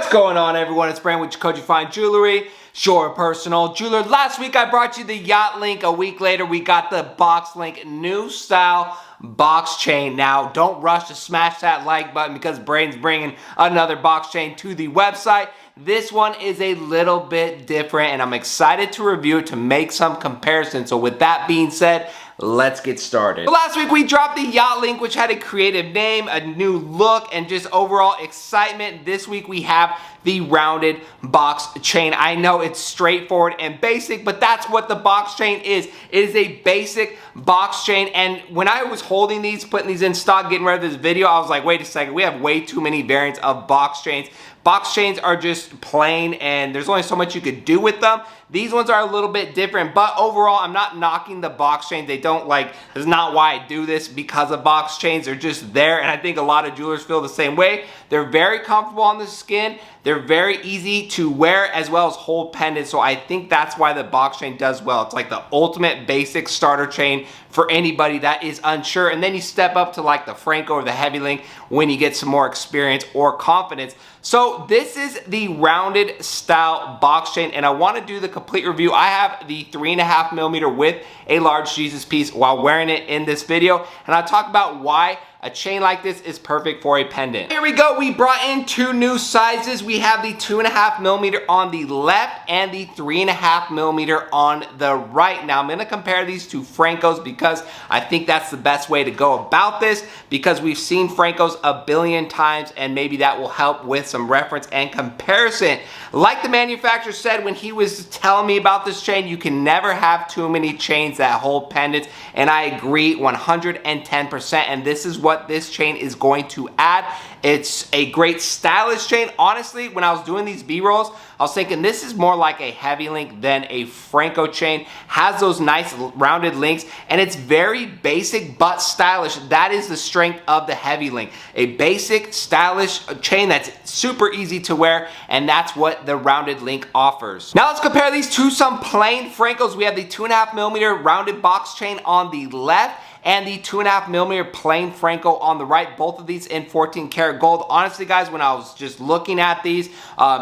What's going on, everyone? It's Brandon with Koji Fine Jewelry, your personal jeweler. Last week I brought you the Yacht Link. A week later we got the Box Link new style box chain. Now don't rush to smash that like button because Brandon's bringing another box chain to the website. This one is a little bit different and I'm excited to review it to make some comparisons. So with that being said, let's get started. Last week we dropped the Yacht Link, which had a creative name, a new look, and just overall excitement. This week we have the rounded box chain. I know it's straightforward and basic, but that's what the box chain is. It is a basic box chain, and when I was holding these, putting these in stock, getting ready for this video, I was like, wait a second, we have way too many variants of box chains. Box chains are just plain and there's only so much you could do with them. These ones are a little bit different, but overall, I'm not knocking the box chains. They don't like, that's not why I do this, because of box chains. They're just there, and I think a lot of jewelers feel the same way. They're very comfortable on the skin. They're very easy to wear as well as hold pendant, so I think that's why the box chain does well. It's like the ultimate basic starter chain for anybody that is unsure, and then you step up to like the Franco or the Heavy Link when you get some more experience or confidence. So this is the rounded style box chain, and I want to do the complete review. I have the 3.5mm with a large Jesus piece while wearing it in this video, and I'll talk about why a chain like this is perfect for a pendant. Here we go. We brought in two new sizes. We have the 2.5mm on the left and the 3.5mm on the right. Now I'm going to compare these to Francos because I think that's the best way to go about this, because we've seen Francos a billion times and maybe that will help with some reference and comparison. Like the manufacturer said when he was telling me about this chain, you can never have too many chains that hold pendants, and I agree 110%, and this is what this chain is going to add. It's a great stylish chain. Honestly, when I was doing these B-rolls, I was thinking this is more like a Heavy Link than a Franco chain. Has those nice rounded links, and it's very basic but stylish. That is the strength of the Heavy Link. A basic, stylish chain that's super easy to wear, and that's what the rounded link offers. Now let's compare these to some plain Francos. We have the 2.5mm rounded box chain on the left and the 2.5mm plain Franco on the right, both of these in 14 karat gold. Honestly, guys, when I was just looking at these,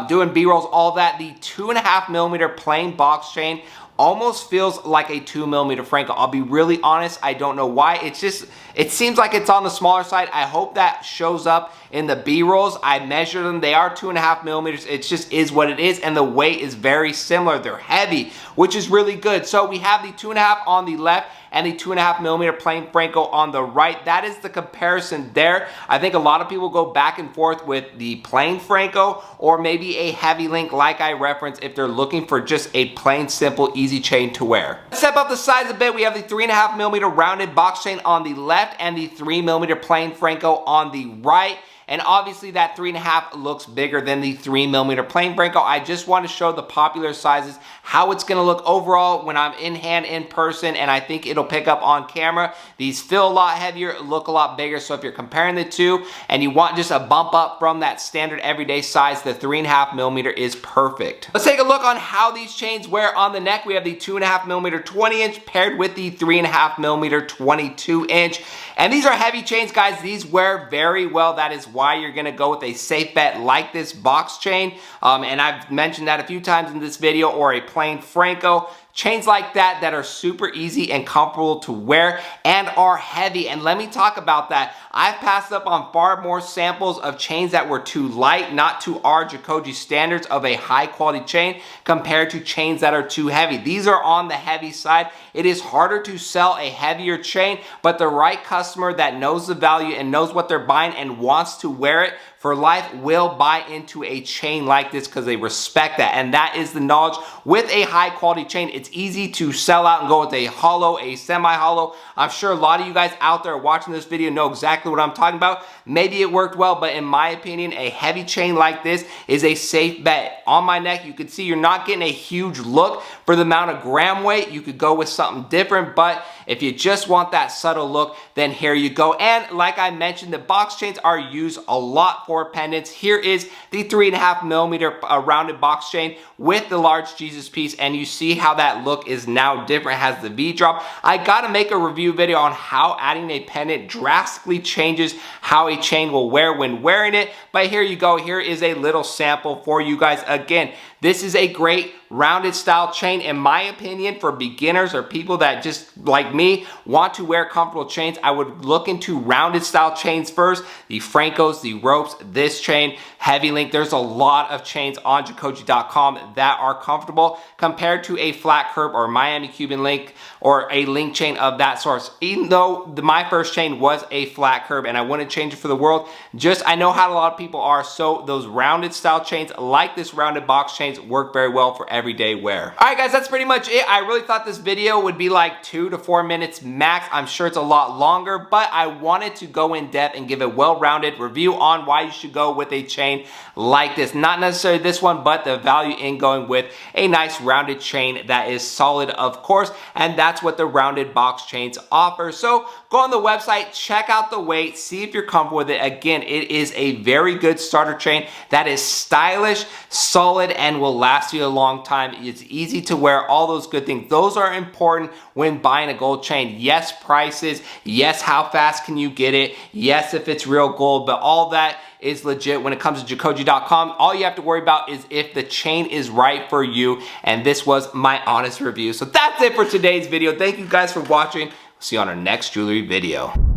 doing B-rolls, all that, the 2.5mm plain box chain almost feels like a 2mm Franco. I'll be really honest, I don't know why. It seems like it's on the smaller side. I hope that shows up in the B-rolls. I measured them, they are 2.5mm. It just is what it is, and the weight is very similar. They're heavy, which is really good. So we have the 2.5 on the left and the 2.5mm plain Franco on the right. That is the comparison there. I think a lot of people go back and forth with the plain Franco or maybe a Heavy Link like I referenced if they're looking for just a plain, simple, easy chain to wear. Step up the size a bit. We have the 3.5mm rounded box chain on the left and the 3mm plain Franco on the right. And obviously that 3.5 looks bigger than the 3mm plain Franco. I just want to show the popular sizes, how it's going to look overall when I'm in hand in person, and I think it'll pick up on camera. These feel a lot heavier, look a lot bigger, so if you're comparing the two and you want just a bump up from that standard everyday size, the 3.5mm is perfect. Let's take a look on how these chains wear on the neck. We have the 2.5mm 20-inch paired with the 3.5mm 22-inch. And these are heavy chains, guys. These wear very well. That is why you're gonna go with a safe bet like this box chain. And I've mentioned that a few times in this video, or a plain Franco. Chains like that are super easy and comfortable to wear and are heavy. And let me talk about that. I've passed up on far more samples of chains that were too light, not to our Jacoji standards of a high quality chain, compared to chains that are too heavy. These are on the heavy side. It is harder to sell a heavier chain, but the right customer that knows the value and knows what they're buying and wants to wear it for life will buy into a chain like this because they respect that. And that is the knowledge with a high quality chain. It's easy to sell out and go with a hollow, a semi-hollow. I'm sure a lot of you guys out there watching this video know exactly what I'm talking about. Maybe it worked well, but in my opinion, a heavy chain like this is a safe bet. on my neck. You can see you're not getting a huge look for the amount of gram weight. You could go with something different, but if you just want that subtle look, then here you go. And like I mentioned, the box chains are used a lot for pendants. Here is the 3.5mm rounded box chain with the large Jesus piece, and you see how that look is now different. It has the V drop. I gotta make a review video on how adding a pendant drastically changes how a chain will wear when wearing it, but here you go. Here is a little sample for you guys. Again, this is a great rounded style chain in my opinion for beginners or people that just like me want to wear comfortable chains. I would look into rounded style chains first, the Francos, the ropes, this chain, heavy link. There's a lot of chains on Jacoji.com that are comfortable compared to a flat curb or Miami Cuban link or a link chain of that sort. Even though my first chain was a flat curb and I wouldn't change it for the world, just I know how a lot of people are, so those rounded style chains like this rounded box chains work very well for everyday wear. All right guys, that's pretty much it. I really thought this video would be like 2 to 4 minutes max. I'm sure it's a lot longer, but I wanted to go in depth and give a well-rounded review on why you should go with a chain like this. Not necessarily this one, but the value in going with a nice rounded chain that is solid, of course, and that's what the rounded box chains offer. So go on the website, check out the weight, see if you're comfortable with it. Again, it is a very good starter chain that is stylish, solid, and will last you a long time. It's easy to wear, all those good things. Those are important when buying a gold chain. Yes, prices. Yes, how fast can you get it? Yes, if it's real gold, but all that is legit when it comes to Jacoji.com. All you have to worry about is if the chain is right for you, and this was my honest review. So that's it for today's video. Thank you guys for watching. See you on our next jewelry video.